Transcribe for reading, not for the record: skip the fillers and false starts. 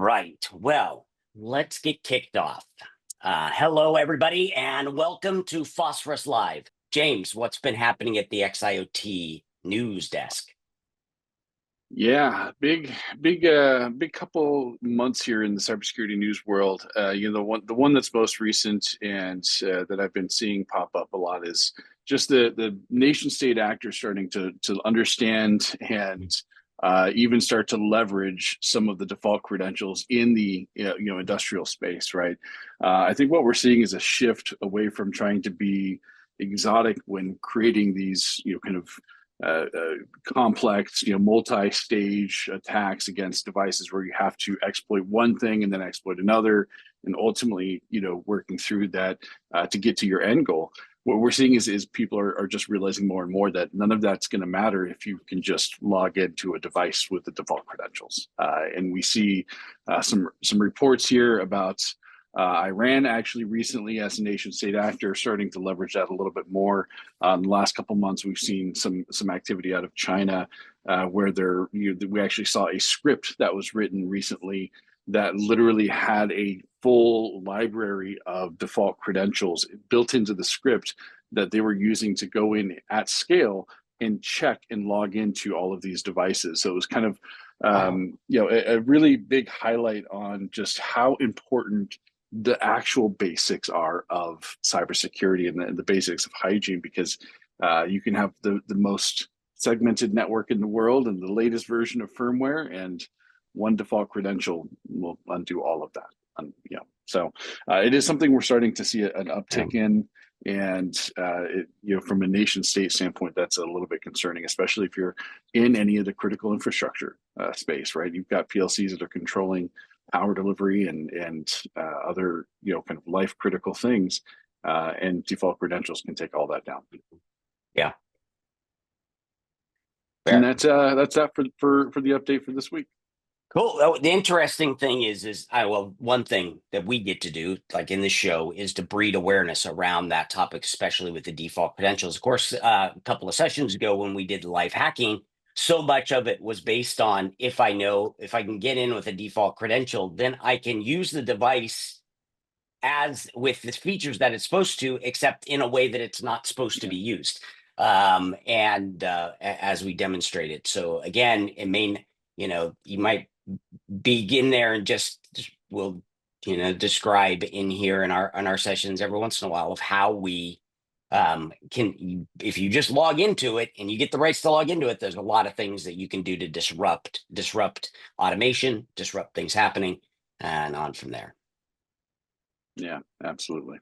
right. Well, let's get kicked off. Hello, everybody, and welcome to Phosphorus Live. James, what's been happening at the xIoT news desk? Yeah, big couple months here in the cybersecurity news world. The one that's most recent and that I've been seeing pop up a lot is just the nation state actors starting to understand and even start to leverage some of the default credentials in the industrial space, right? I think what we're seeing is a shift away from trying to be exotic when creating these kind of complex, multi-stage attacks against devices where you have to exploit one thing and then exploit another, and ultimately, working through that to get to your end goal. What we're seeing is people are just realizing more and more that none of that's going to matter if you can just log into a device with the default credentials. And we see some reports here about Iran actually recently, as a nation state actor, starting to leverage that a little bit more. In the last couple of months, we've seen some activity out of China where we actually saw a script that was written recently that literally had a full library of default credentials built into the script that they were using to go in at scale and check and log into all of these devices. So it was kind of a really big highlight on just how important the actual basics are of cybersecurity and the basics of hygiene, because you can have the most segmented network in the world and the latest version of firmware, and one default credential will undo all of that. So it is something we're starting to see an uptick in, and from a nation state standpoint, that's a little bit concerning, especially if you're in any of the critical infrastructure space, right? You've got PLCs that are controlling power delivery and other kind of life critical things, and default credentials can take all that down. Yeah. And that's that for the update for this week. Cool. The interesting thing is one thing that we get to do, like in the show, is to breed awareness around that topic, especially with the default credentials. Of course, a couple of sessions ago when we did live hacking, so much of it was based on if I can get in with a default credential, then I can use the device as with the features that it's supposed to, except in a way that it's not supposed to be used. As we demonstrated. So again, it may, you might begin there and just we'll describe in here in our sessions every once in a while of how we can, if you just log into it and you get the rights to log into it, there's a lot of things that you can do to disrupt automation, disrupt things happening, and on from there. Yeah, absolutely.